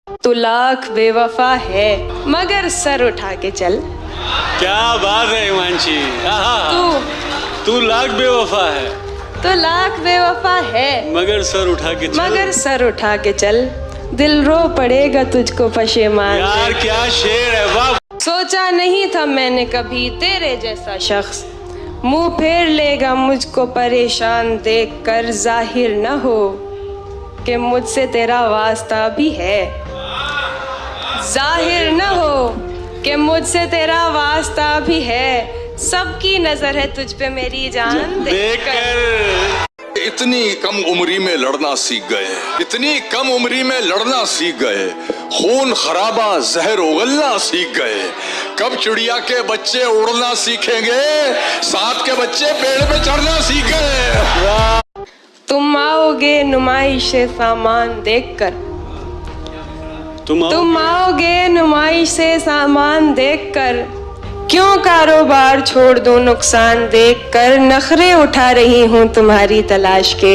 तू लाख बेवफा है मगर सर उठा के चल। क्या बात है हिमांशी, तू लाख बेवफा है, तो लाख बेवफा है मगर सर उठा के चल। मगर सर उठा के चल, दिल रो पड़ेगा तुझको पशेमान। यार क्या शेर है, वाह। सोचा नहीं था मैंने कभी तेरे जैसा शख्स, मुंह फेर लेगा मुझको परेशान देख कर। जाहिर न हो कि मुझसे तेरा वास्ता भी है, जाहिर न हो कि मुझसे तेरा वास्ता भी है। सबकी नजर है तुझ पे मेरी जान देखकर। इतनी कम उम्री में लड़ना सीख गए, इतनी कम उम्री में लड़ना सीख गए, खून खराबा जहर उगलना सीख गए। कब चिड़िया के बच्चे उड़ना सीखेंगे, सांप के बच्चे पेड़ पे चढ़ना सीख गए। तुम आओगे नुमाइश से सामान देखकर, तुम आओगे नुमाइश से सामान देखकर। क्यों कारोबार छोड़ दूं नुकसान देखकर। नखरे उठा रही हूँ तुम्हारी तलाश के,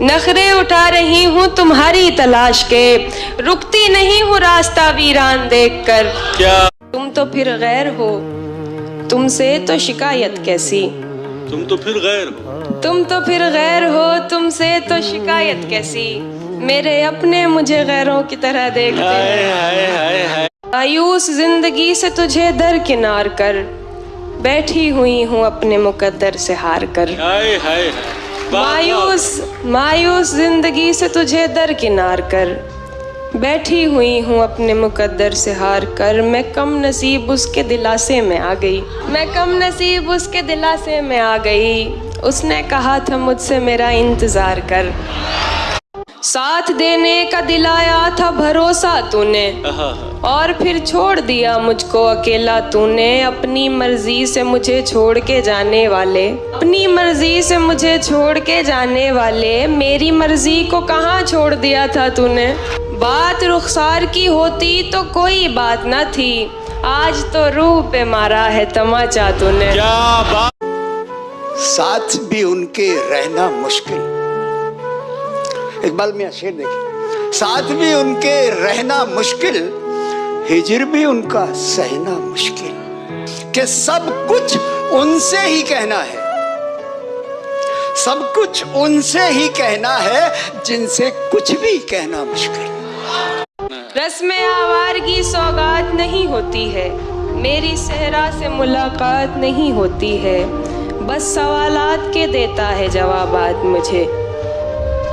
नखरे उठा रही हूँ तुम्हारी तलाश के। रुकती नहीं हूँ रास्ता वीरान देखकर। क्या तुम तो फिर गैर हो, तुमसे तो शिकायत कैसी। तुम तो फिर गैर हो, तुम तो फिर गैर हो, तुमसे तो शिकायत कैसी। मेरे अपने मुझे गैरों की तरह देखते हैं। मायूस जिंदगी से तुझे दरकिनार कर, बैठी हुई हूँ अपने मुकद्दर से हार कर। मायूस जिंदगी से तुझे दरकिनार कर, बैठी हुई हूँ अपने मुकद्दर से हार कर। मैं कम नसीब उसके दिलासे में आ गई, मैं कम नसीब उसके दिलासे में आ गई। उसने कहा था मुझसे मेरा इंतजार कर, साथ देने का दिलाया था भरोसा तूने, और फिर छोड़ दिया मुझको अकेला तूने। अपनी मर्जी से मुझे छोड़ के जाने वाले, अपनी मर्जी से मुझे छोड़ के जाने वाले। मेरी मर्जी को कहाँ छोड़ दिया था तूने। बात रुखसार की होती तो कोई बात न थी, आज तो रूह पे मारा है तमाचा तूने। क्या बात। साथ भी उनके रहना मुश्किल, इकबाल मियां शेर देखिए। साथ भी उनके रहना मुश्किल, हिजर भी उनका सहना मुश्किल। कि सब कुछ उनसे ही कहना है, सब कुछ उनसे ही कहना है, जिनसे कुछ भी कहना मुश्किल। रस्म आवारगी सौगात नहीं होती है, मेरी सहरा से मुलाकात नहीं होती है। बस सवालात के देता है जवाबात मुझे,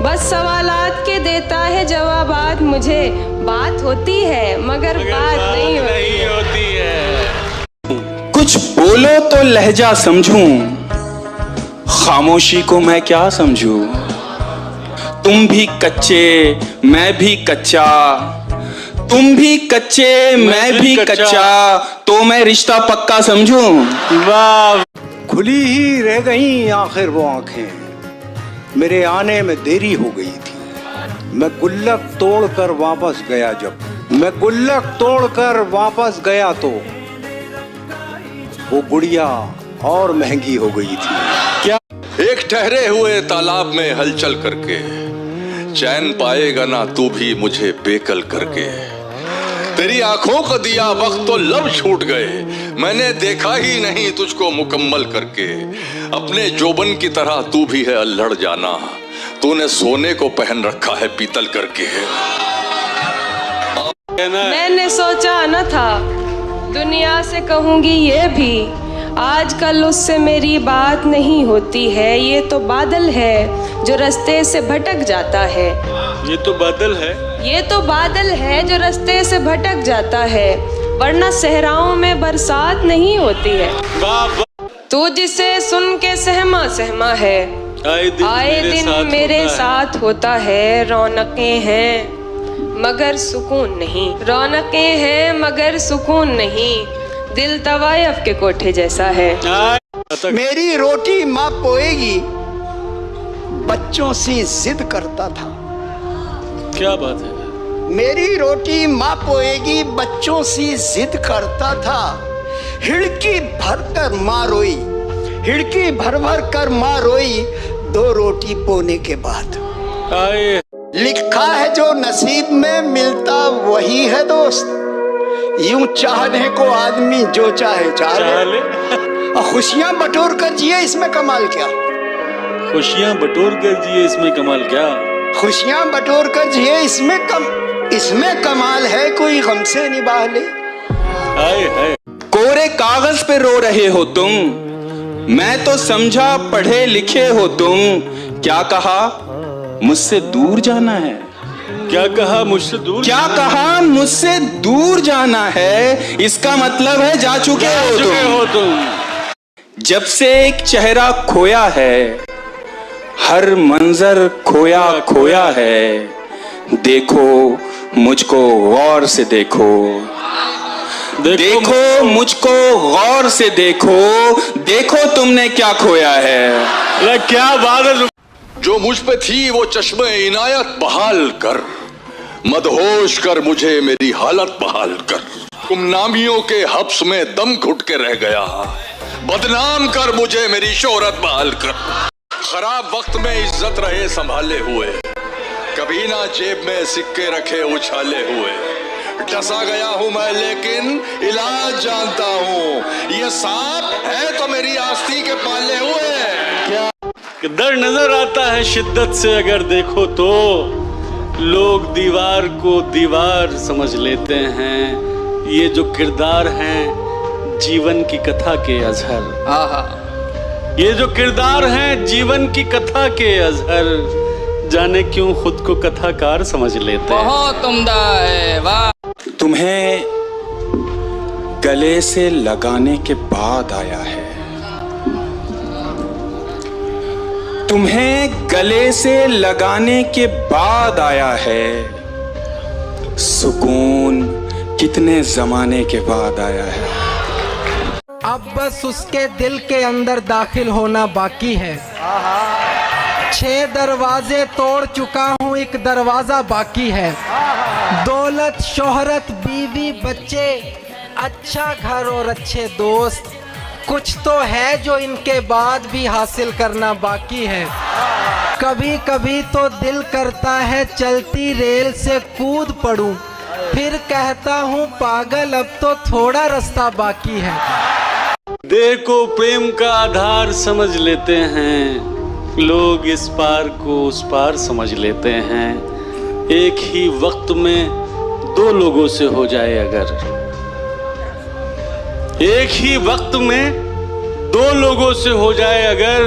बस सवालात के देता है जवाबात मुझे। बात होती है मगर बात नहीं होती है। कुछ बोलो तो लहजा समझूं, खामोशी को मैं क्या समझूं। तुम भी कच्चे मैं भी कच्चा, तुम भी कच्चे मैं भी कच्चा, तो मैं रिश्ता पक्का समझूं। वाह। खुली ही रह गईं आखिर वो आंखें, मेरे आने में देरी हो गई थी। मैं गुल्लक तोड़कर वापस गया, जब मैं गुल्लक तोड़कर वापस गया तो वो गुड़िया और महंगी हो गई थी। क्या एक ठहरे हुए तालाब में हलचल करके, चैन पाएगा ना तू भी मुझे बेकल करके। तेरी आंखों को दिया वक्त तो लब छूट गए, मैंने देखा ही नहीं तुझको मुकम्मल करके। अपने जोबन की तरह तू भी है अल्हड़ जाना, तूने सोने को पहन रखा है पीतल करके। मैंने सोचा न था दुनिया से कहूंगी ये भी, आजकल उससे मेरी बात नहीं होती है। ये तो बादल है जो रास्ते से भटक जाता है, ये तो बादल है, ये तो बादल है जो रास्ते से भटक जाता है। वरना सहराओं में बरसात नहीं होती है। तू जिसे सुन के सहमा सहमा है, आए दिन मेरे साथ होता है। रौनकें हैं मगर सुकून नहीं, रौनकें हैं मगर सुकून नहीं। दिल तवायफ के कोठे जैसा है। मेरी रोटी माँ पोएगी बच्चों से जिद करता था। क्या बात है। मेरी रोटी माँ पोएगी बच्चों से जिद करता था। हिड़की भर कर माँ रोई, हिड़की भर भर कर माँ रोई, 2 रोटी पोने के बाद। लिखा है जो नसीब में मिलता वही है दोस्त, यूं चाहने को आदमी जो चाहे चाह ले। और खुशियां बटोर कर जिए इसमें कमाल क्या? खुशियां बटोर कर जिए इसमें कमाल क्या? खुशियां बटोर कर जिए इसमें कमाल है, कोई गम से निभा ले। हाय हाय। कोरे कागज पे रो रहे हो तुम, मैं तो समझा पढ़े लिखे हो तुम। क्या कहा मुझसे दूर जाना है? क्या कहा मुझसे दूर? क्या कहा मुझसे दूर जाना है? इसका मतलब है जा चुके हो तुम। जब से एक चेहरा खोया है, हर मंजर खोया खोया है। देखो मुझको गौर से देखो, देखो मुझको गौर से देखो, देखो तुमने क्या खोया है। क्या बात है। जो मुझ पे थी वो चश्मे इनायत बहाल कर, मदहोश कर मुझे मेरी हालत बहाल कर। गुमनामियों के हब्स में दम घुट के रह गया, बदनाम कर मुझे मेरी शोहरत बहाल कर। खराब वक्त में इज्जत रहे संभाले हुए, कभी ना जेब में सिक्के रखे उछाले हुए। डसा गया हूं मैं लेकिन इलाज जानता हूं, ये सांप है तो मेरी आस्ती के पाले हुए। क्या डर नजर आता है शिद्दत से अगर देखो तो, लोग दीवार को दीवार समझ लेते हैं। ये जो किरदार हैं जीवन की कथा के अजहर, ये जो किरदार हैं जीवन की कथा के अजहर, जाने क्यों खुद को कथाकार समझ लेते हैं। बहुत उम्दा है, वाह। तुम्हें गले से लगाने के बाद आया है, तुम्हें गले से लगाने के बाद आया है। सुकून कितने जमाने के बाद आया है। अब बस उसके दिल के अंदर दाखिल होना बाकी है। 6 दरवाजे तोड़ चुका हूँ, एक दरवाजा बाकी है। दौलत शोहरत बीवी बच्चे, अच्छा घर और अच्छे दोस्त, कुछ तो है जो इनके बाद भी हासिल करना बाकी है। कभी कभी तो दिल करता है चलती रेल से कूद पड़ूं, फिर कहता हूँ पागल अब तो थोड़ा रास्ता बाकी है। देह को प्रेम का आधार समझ लेते हैं लोग, इस पार को उस पार समझ लेते हैं। एक ही वक्त में 2 लोगों से हो जाए अगर, एक ही वक्त में 2 लोगों से हो जाए अगर,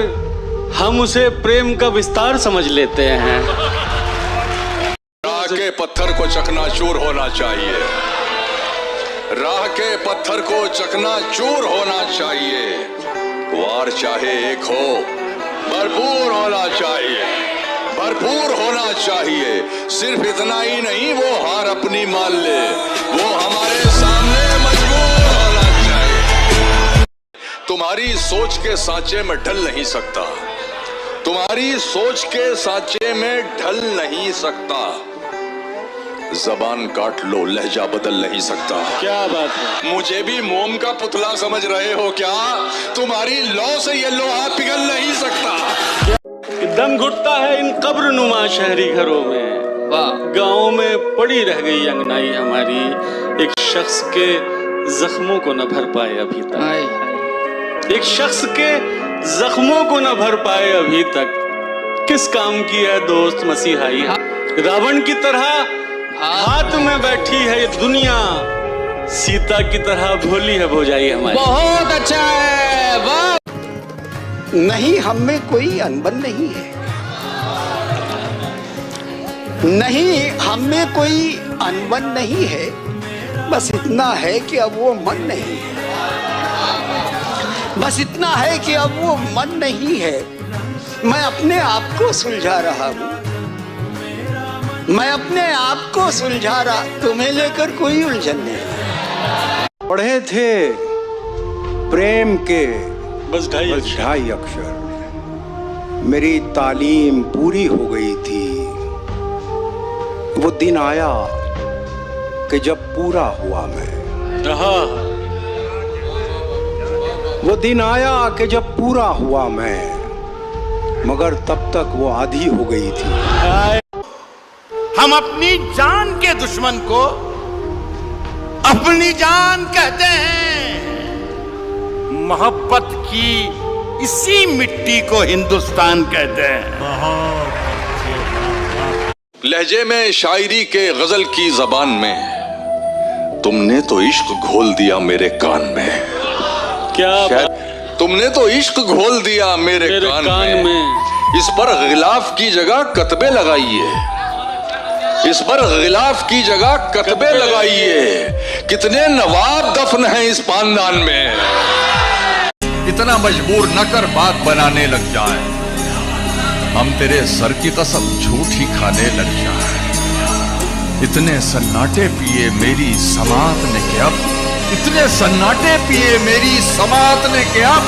हम उसे प्रेम का विस्तार समझ लेते हैं। राह के पत्थर को चकनाचूर होना चाहिए, राह के पत्थर को चकनाचूर होना चाहिए। वार चाहे एक हो, भरपूर होना चाहिए, भरपूर होना चाहिए। सिर्फ इतना ही नहीं वो हार अपनी मान ले, वो हमारे सामने मजबूर होना चाहिए। तुम्हारी सोच के सांचे में ढल नहीं सकता, तुम्हारी सोच के सांचे में ढल नहीं सकता। जबान काट लो लहजा बदल नहीं सकता। क्या बात है। मुझे भी मोम का पुतला समझ रहे हो क्या? तुम्हारी लौ से ये लोहा पिघल नहीं सकता। दम घुटता है इन कब्र नुमा शहरी घरों में, गाँव में पड़ी रह गई अंगनाई हमारी। एक शख्स के जख्मों को न भर पाए अभी तक, एक शख्स के जख्मों को न भर पाए अभी तक। किस काम की है दोस्त मसीहाई? रावण की तरह हाथ में बैठी है ये दुनिया, सीता की तरह भोली है भौजाई हमारी। बहुत अच्छा है, वाह। नहीं, हम में कोई अनबन नहीं है, नहीं हम में कोई अनबन नहीं है। बस इतना है कि अब वो मन नहीं है, बस इतना है कि अब वो मन नहीं है। मैं अपने आप को सुलझा रहा हूं, मैं अपने आप को सुलझा रहा, तुम्हें लेकर कोई उलझन नहीं। पढ़े थे प्रेम के बस 2.5 अक्षर, मेरी तालीम पूरी हो गई थी। वो दिन आया कि जब पूरा हुआ मैं, वो दिन आया कि जब पूरा हुआ मैं, मगर तब तक वो आधी हो गई थी। हम अपनी जान के दुश्मन को अपनी जान कहते हैं। मोहब्बत की इसी मिट्टी को हिंदुस्तान कहते हैं। लहजे में शायरी के गजल की जबान में तुमने तो इश्क घोल दिया मेरे कान में। क्या तुमने तो इश्क घोल दिया मेरे कान में। इस पर गिलाफ की जगह कतबे लगाइए, इस पर गिलाफ की जगह कतबे लगाइए। कितने नवाब दफन हैं इस पानदान में। इतना मजबूर न कर बात बनाने लग जाए, हम तेरे सर की कसम झूठी खाने लग जाए। इतने सन्नाटे पिए मेरी समात ने के अब, इतने सन्नाटे पिए मेरी समात ने के अब,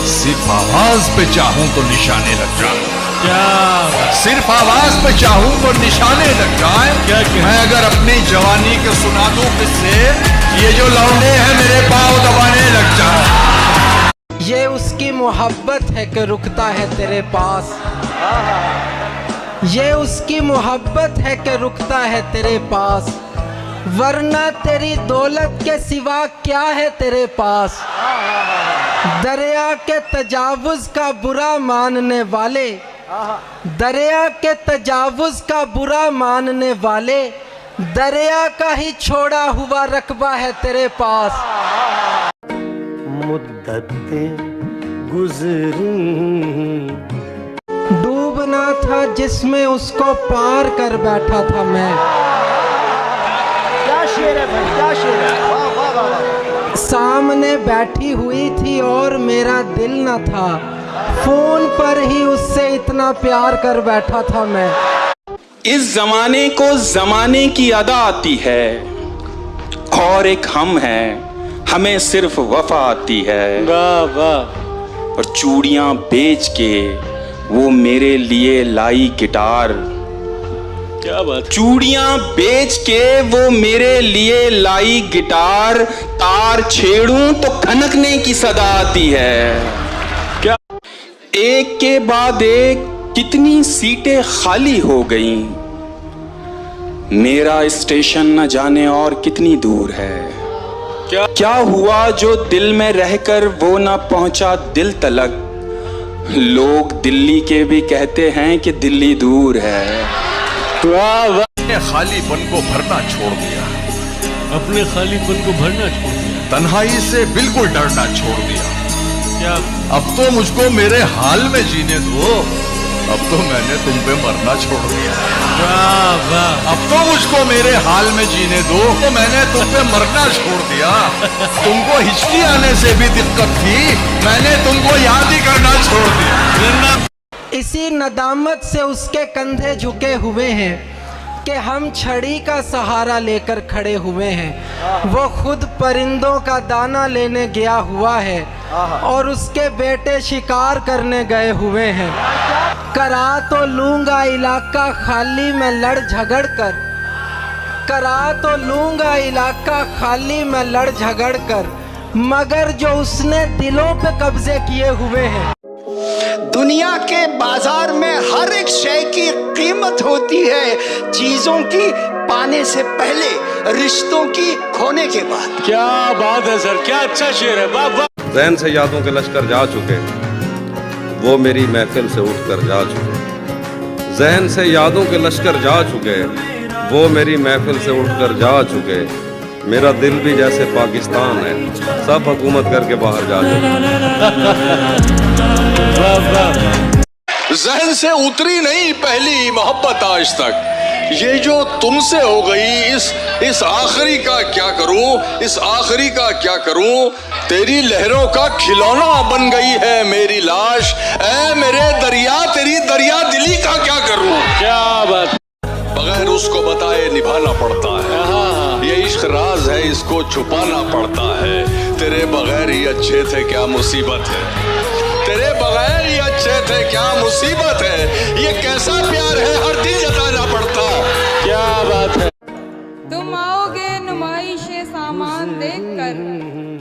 सिर्फ आवाज पे चाहूं तो निशाने लग जाए। क्या सिर्फ आवाज पे चाहूं तो निशाने लग जाए। क्या मैं अगर अपनी जवानी के सुना दूं किससे, ये जो लौंडे हैं मेरे पांव दबाने लग जाए। ये उसकी मोहब्बत है कि रुकता है तेरे पास, ये उसकी मोहब्बत है कि रुकता है तेरे पास, वरना तेरी दौलत के सिवा क्या है तेरे पास। दरिया के तजावुज का बुरा मानने वाले, दरिया के तजावुज का बुरा मानने वाले, दरिया का ही छोड़ा हुआ रकबा है तेरे पास। मुद्दतें गुजरी, डूबना था जिसमें उसको पार कर बैठा था मैं। क्या शेर है भाई, क्या शेर है, वाह वाह वाह वाह। सामने बैठी हुई थी और मेरा दिल न था, फोन पर ही उससे इतना प्यार कर बैठा था मैं। इस जमाने को जमाने की अदा आती है, और एक हम हैं, हमें सिर्फ वफा आती है। वाह वाह। और चूड़ियां बेच के वो मेरे लिए लाई गिटार। क्या बात। चूड़ियां बेच के वो मेरे लिए लाई गिटार, तार छेड़ूं तो खनकने की सदा आती है। क्या एक के बाद एक कितनी सीटें खाली हो गईं, मेरा स्टेशन न जाने और कितनी दूर है। क्या हुआ जो दिल में रहकर वो ना पहुंचा दिल तलक। लोग दिल्ली के भी कहते हैं कि दिल्ली दूर है। वाह वाह। अपने खालीपन को भरना छोड़ दिया, अपने खालीपन को भरना छोड़ दिया, तन्हाई से बिल्कुल डरना छोड़ दिया। क्या अब तो मुझको मेरे हाल में जीने दो, अब तो मैंने तुम पे मरना छोड़ दिया। वाह वाह। अब तो मुझको मेरे हाल में जीने दो, तो मैंने तुम पे मरना छोड़ दिया। तुमको हिचकी आने से भी दिक्कत थी, मैंने तुमको याद ही करना छोड़ दिया। इसी नदामत से उसके कंधे झुके हुए हैं कि हम छड़ी का सहारा लेकर खड़े हुए हैं। वो खुद परिंदों का दाना लेने गया हुआ है और उसके बेटे शिकार करने गए हुए हैं। करा तो लूंगा इलाका खाली मैं लड़ झगड़ कर, करा तो लूंगा इलाका खाली मैं लड़ झगड़ कर, मगर जो उसने दिलों पे कब्जे किए हुए हैं। दुनिया के बाजार में हर एक शय की कीमत होती है, चीजों की पाने से पहले, रिश्तों की खोने के बाद। क्या बात है सर, क्या अच्छा शेर है। वाह वाह। ज़हन से यादों के लश्कर जा चुके, वो मेरी महफिल से उठकर जा चुके। ज़हन से यादों के लश्कर जा चुके, वो मेरी महफिल से उठकर जा चुके। मेरा दिल भी जैसे पाकिस्तान है, सब हुकूमत करके बाहर जा चुके। ज़हन से उतरी नहीं पहली मोहब्बत आज तक, ये जो तुमसे हो गई, इस आखिरी का क्या करूं, इस आखिरी का क्या करूं। तेरी लहरों का खिलौना बन गई है मेरी लाश, ऐ मेरे दरिया तेरी दरिया दिली का क्या करूं। क्या बात। बगैर उसको बताए निभाना पड़ता है, ये इश्क राज है इसको छुपाना पड़ता है। तेरे बगैर ही अच्छे थे क्या मुसीबत है, तेरे बगैर ही अच्छे थे क्या मुसीबत है। ये कैसा प्यार है हर दिन जताना पड़ता। क्या बात है। तुम आओगे नुमाइश सामान देखकर,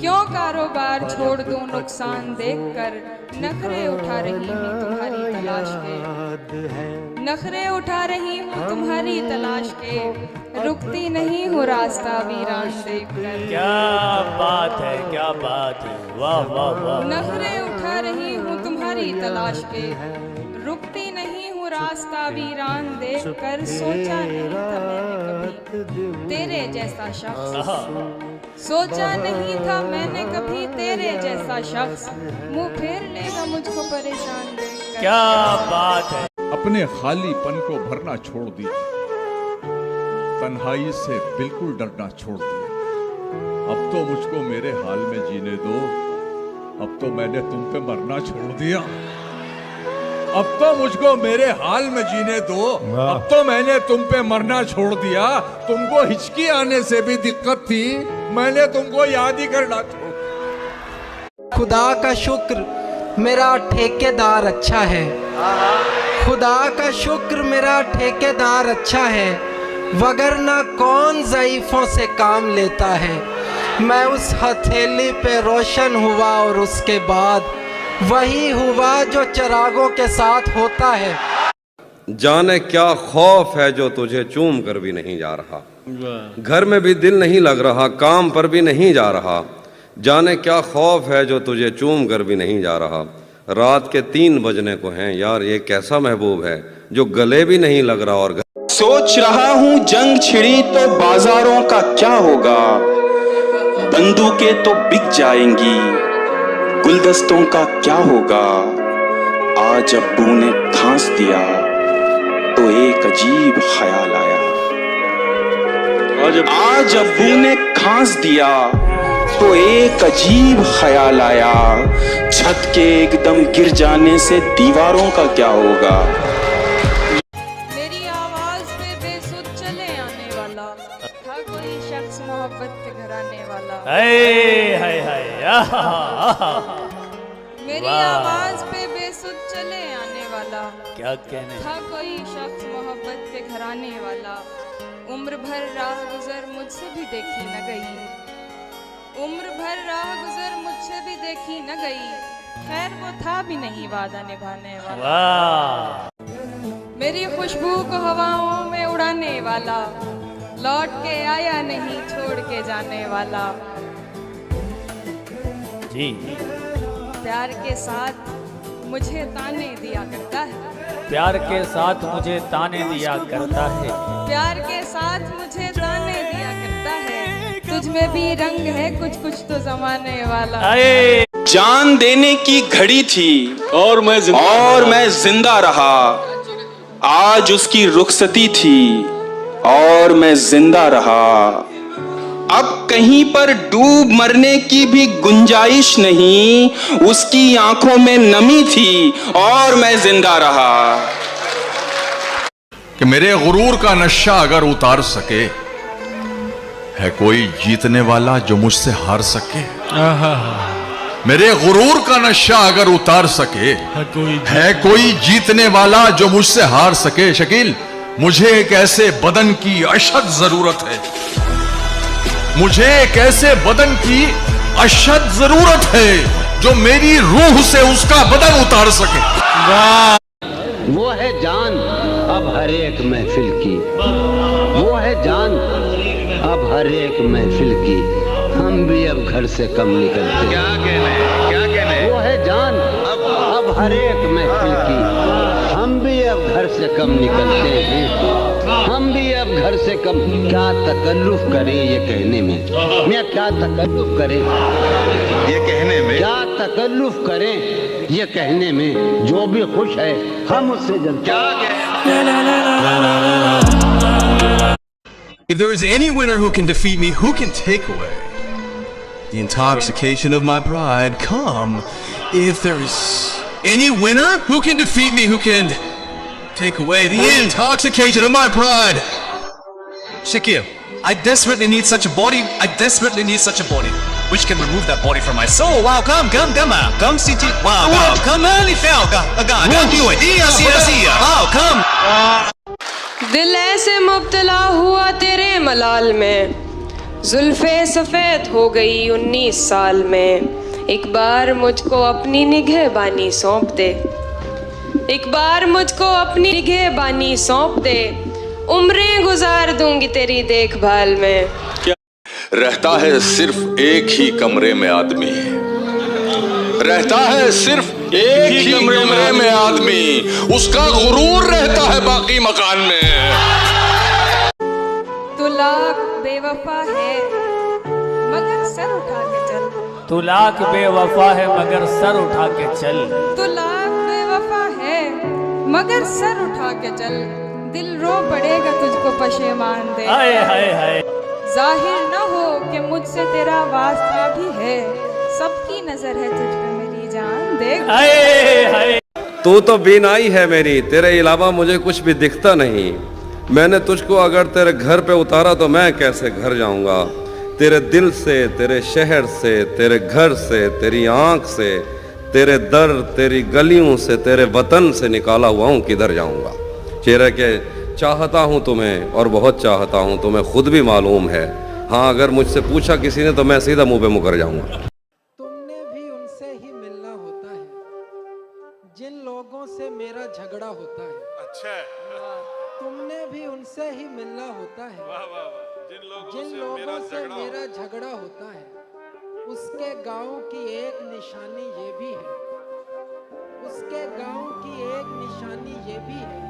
क्यों कारोबार छोड़ दूं नुकसान देखकर नखरे उठा रही हूँ तुम्हारी तलाश के, नखरे उठा रही हूँ तुम्हारी तलाश के, रुकती नहीं हूँ रास्ता वीरान देखकर। क्या बात है, क्या बात है, वाह वाह वाह। नखरे उठा रही हूँ तुम्हारी तलाश के, रुकती नहीं हूँ रास्ता वीरान देखकर। सोचा नहीं था मैंने कभी तेरे जैसा शख्स, सोचा नहीं था मैंने कभी तेरे जैसा शख्स मुंह फेर लेगा मुझको परेशान देखकर। क्या बात है। अपने खालीपन को भरना छोड़ दिया, तन्हाई से बिल्कुल डरना छोड़ दिया। अब तो मुझको मेरे हाल में जीने दो, अब तो मैंने तुम पे मरना छोड़ दिया। अब तो मुझको मेरे हाल में जीने दो, अब तो मैंने तुम पे मरना छोड़ दिया। तुमको हिचकी आने से भी दिक्कत थी, मैंने तुमको याद ही करना छोड़। खुदा का शुक्र मेरा ठेकेदार अच्छा है, खुदा का शुक्र मेरा ठेकेदार अच्छा है, वगरना कौन ज़ईफ़ों से काम लेता है। मैं उस हथेली पे रोशन हुआ और उसके बाद वही हुआ जो चिरागों के साथ होता है। जाने क्या खौफ है जो तुझे चूम कर भी नहीं जा रहा, घर में भी दिल नहीं लग रहा, काम पर भी नहीं जा रहा। जाने क्या खौफ है जो तुझे चूम कर भी नहीं जा रहा। रात के 3 बजने को हैं यार, ये कैसा महबूब है जो गले भी नहीं लग रहा। और सोच रहा हूँ जंग छिड़ी तो बाजारों का क्या होगा, बंदूकें तो बिक जाएंगी, गुलदस्तों का क्या होगा। आज अब्बू ने खांस दिया तो एक अजीब ख्याल आया, आज अब्बू ने खांस दिया तो एक अजीब ख्याल आया। छत के एकदम गिर जाने से दीवारों का क्या होगा। मेरी आवाज पे बेसुध चले आने वाला था कोई शख्स मोहब्बत के घर आने वाला। हाय हाय हाय। मेरी आवाज पे बेसुध चले आने वाला क्या कहने था कोई शख्स मोहब्बत के घर आने वाला। उम्र भर राह गुजर मुझसे भी देखी न गई, उम्र भर राह गुजर मुझसे भी देखी न गई। खैर वो था भी नहीं वादा निभाने वाला। मेरी खुशबू को हवाओं में उड़ाने वाला, लौट के आया नहीं छोड़ के जाने वाला। जी। प्यार के साथ मुझे ताने दिया करता है, प्यार के साथ मुझे ताने दिया करता है, प्यार के साथ मुझे ताने दिया करता है। तुझ में भी रंग है कुछ कुछ तो जमाने वाला। जान देने की घड़ी थी और मैं जिंदा रहा। आज उसकी रुखसती थी और मैं जिंदा रहा। अब कहीं पर डूब मरने की भी गुंजाइश नहीं, उसकी आंखों में नमी थी और मैं जिंदा रहा। कि मेरे गुरूर का नशा अगर उतार सके, है कोई जीतने वाला जो मुझसे हार सके। मेरे गुरूर का नशा अगर उतार सके, है कोई जीतने वाला जो मुझसे हार सके। शकील, मुझे एक ऐसे बदन की अशद जरूरत है, मुझे एक ऐसे बदन की अशद जरूरत है जो मेरी रूह से उसका बदन उतार सके। वो है जान अब हर एक महफिल की, वो है जान अब हर एक महफिल की। हम भी अब घर से कम निकलते। क्या कहने वो है जान अब हर एक महफिल की। हम भी अब घर से कम निकलते हैं, हम भी अब घर से कम। क्या तकल्लुफ करें ये कहने में, मैं क्या तकल्लुफ करें ये कहने में, क्या तकल्लुफ करें ये कहने में। जो भी खुश है हम उससे जलते। If there is any winner who can defeat me, who can take away the intoxication of my pride? Come. If there is any winner who can defeat me, who can take away the intoxication of my pride? Shakil, I desperately need such a body. I desperately need such a body which can remove that body from my soul. Wow, come, CT. Wow, come on, do it. Wow, come. दिल ऐसे मुब्तला हुआ तेरे मलाल में, जुल्फे सफ़ेद हो गई 19 साल में। एक बार मुझको अपनी निगहबानी सौंप दे, एक बार मुझको अपनी निगहबानी सौंप दे, उम्रें गुजार दूंगी तेरी देखभाल में। रहता है सिर्फ एक ही कमरे में आदमी, रहता है सिर्फ एक ही कमरे में आदमी, उसका गुरूर रहता है बाकी मकान में। तू लाख बेवफा है मगर सर उठा के चल, तू लाख बेवफा है मगर सर उठा के चल, तू लाख बेवफा है मगर सर उठा के चल, दिल रो पड़ेगा तुझको पशेमान दे। हाय हाय हाय, जाहिर न हो कि मुझसे तेरा वास्ता भी है, सबकी नजर है तुझ पे मेरी जान देख। हाय हाय, तू तो बीनाई है मेरी, तेरे अलावा मुझे कुछ भी दिखता नहीं। मैंने तुझको अगर तेरे घर पे उतारा तो मैं कैसे घर जाऊंगा। तेरे दिल से, तेरे शहर से, तेरे घर से, तेरी आंख से, तेरे दर, तेरी गलियों से, तेरे वतन से निकाला हुआ हूँ, किधर जाऊंगा। चेहरे के चाहता हूँ तुम्हें और बहुत चाहता हूँ, तुम्हें खुद भी मालूम है। हाँ, अगर मुझसे पूछा किसी ने तो मैं सीधा मुंह पे मुकर जाऊंगा। तुमने भी उनसे ही मिलना होता है जिन लोगों से मेरा झगड़ा होता है। अच्छा, तुमने भी उनसे ही मिलना होता है जिन लोगों से मेरा झगड़ा होता है। उसके गांव की एक निशानी ये भी है, उसके गांव की एक निशानी ये भी है,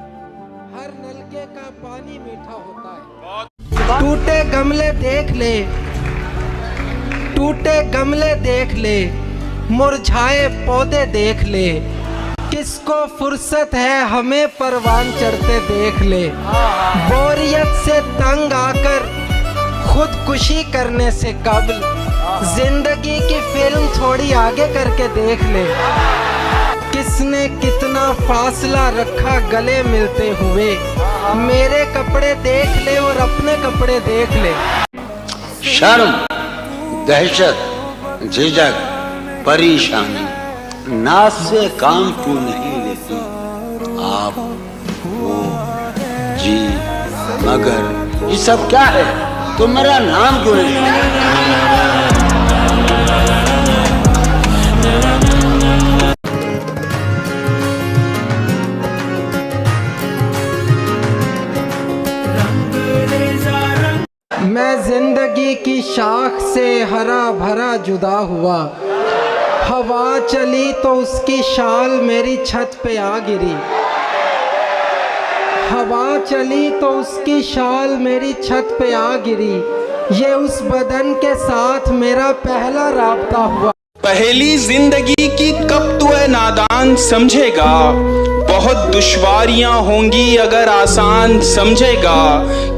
हर नलके का पानी मीठा होता है। टूटे गमले देख ले, टूटे गमले देख ले, मुरझाए पौधे देख ले, किसको फुर्सत है हमें परवान चढ़ते देख ले। बोरियत से तंग आकर खुदकुशी करने से कबल जिंदगी की फिल्म थोड़ी आगे करके देख ले। किसने कितना फासला रखा गले मिलते हुए, मेरे कपड़े देख ले और अपने कपड़े देख ले। शर्म, दहशत, झिझक, परेशानी, नाज से काम क्यों नहीं लेती आप, वो, जी, मगर, ये सब क्या है? तुम मेरा नाम क्यों नहीं लेती? मैं जिंदगी की शाख से हरा भरा जुदा हुआ, हवा चली तो उसकी शाल मेरी छत पे आ गिरी, हवा चली तो उसकी शाल मेरी छत पे आ गिरी, ये उस बदन के साथ मेरा पहला राब्ता हुआ। पहली जिंदगी की कब तू है नादान समझेगा, बहुत दुश्वारियां होंगी अगर आसान समझेगा।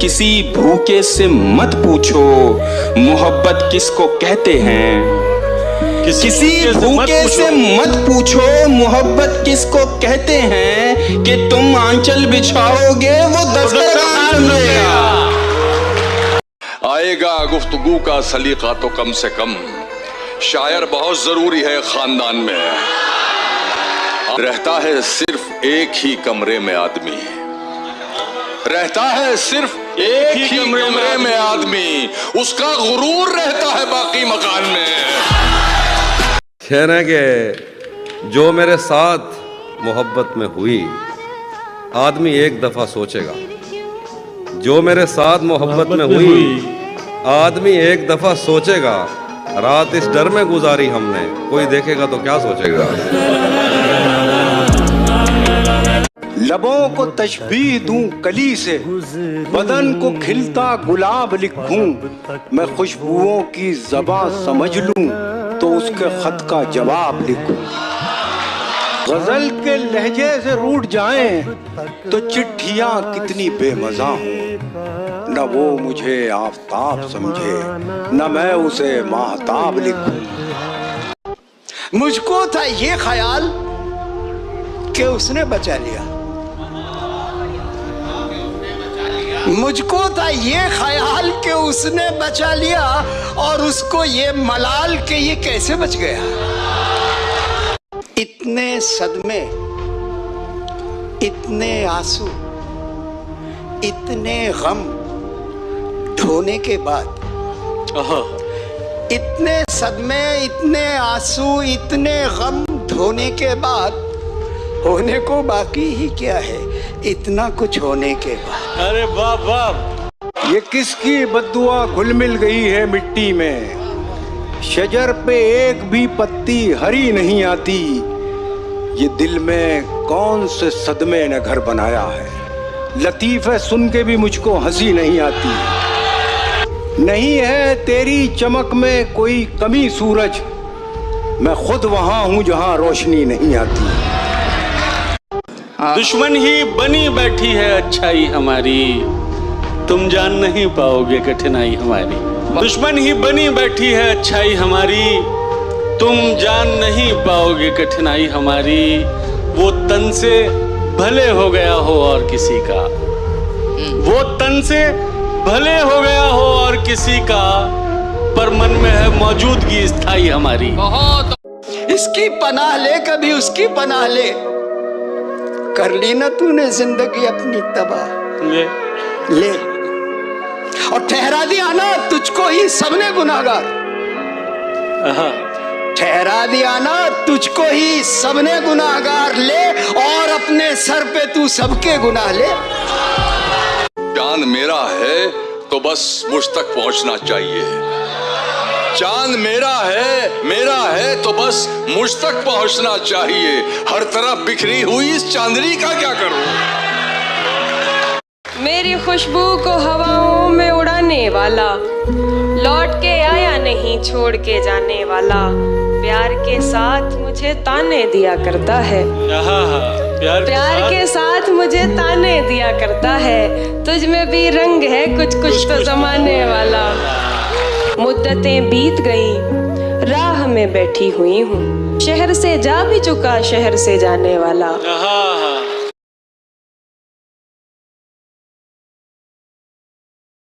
किसी भूखे से मत पूछो मोहब्बत किसको कहते हैं, किसी भूखे से मत पूछो मोहब्बत किसको कहते हैं, कि तुम आंचल बिछाओगे वो दस्तरखान समझेगा। आएगा गुफ्तगू का सलीका तो कम से कम, शायर बहुत जरूरी है खानदान में। रहता है सिर्फ एक ही कमरे में आदमी, रहता है सिर्फ एक ही कमरे में आदमी, उसका गुरूर रहता है बाकी मकान में। कह रहे कि जो मेरे साथ मोहब्बत में हुई, आदमी एक दफा सोचेगा। जो मेरे साथ मोहब्बत में हुई, आदमी एक दफा सोचेगा। रात इस डर में गुजारी हमने, कोई देखेगा तो क्या सोचेगा। लबों को तशबीह दूं कली से, बदन को खिलता गुलाब लिखूं, मैं खुशबुओं की ज़बां समझ लूं तो उसके खत का जवाब लिखूं। गजल के लहजे से रूठ जाएं तो चिट्ठियां कितनी बेमज़ा हों, न वो मुझे आफताब समझे न मैं उसे माहताब लिखूं। मुझको था ये ख्याल कि उसने बचा लिया, मुझको था ये ख्याल कि उसने बचा लिया, और उसको ये मलाल कि ये कैसे बच गया। इतने सदमे, इतने आंसू, इतने गम ढोने के बाद इतने सदमे, इतने आंसू, इतने गम ढोने के बाद होने को बाकी ही क्या है, इतना कुछ होने के बाद। अरे वाह वाह, ये किसकी बद्दुआ घुल मिल गई है मिट्टी में। शजर पे एक भी पत्ती हरी नहीं आती। ये दिल में कौन से सदमे ने घर बनाया है। लतीफ़े सुन के भी मुझको हंसी नहीं आती। नहीं है तेरी चमक में कोई कमी सूरज, मैं खुद वहां हूं जहां रोशनी नहीं आती। दुश्मन ही बनी बैठी है अच्छाई हमारी, तुम जान नहीं पाओगे कठिनाई हमारी। दुश्मन ही बनी बैठी है अच्छाई हमारी, तुम जान नहीं पाओगे कठिनाई हमारी। वो तन से भले हो गया हो और किसी का, वो तन से भले हो गया हो और किसी का, पर मन में है मौजूदगी स्थाई हमारी। बहुत इसकी पनाह ले, कभी उसकी पनाह ले, कर ली ना तूने जिंदगी अपनी तबाह। ले और ठहरा दिया ना तुझको ही सबने गुनाहगार। ठहरा दिया ना तुझको ही सबने गुनाहगार। ले और अपने सर पे तू सबके गुनाह ले। चांद मेरा है तो बस मुझ तक पहुंचना चाहिए। चांद मेरा है तो बस मुझ तक पहुंचना चाहिए। हर तरफ बिखरी हुई इस चांदनी का क्या करूं। मेरी खुशबू को हवाओं में उड़ाने वाला, लौट के आया नहीं छोड़ के जाने वाला, प्यार के साथ मुझे ताने दिया करता है। प्यार के साथ मुझे ताने दिया करता है। तुझ में भी रंग है कुछ कुछ तो जमाने वाला। मुद्दतें बीत गई, राह में बैठी हुई हूँ, शहर से जा भी चुका शहर से जाने वाला।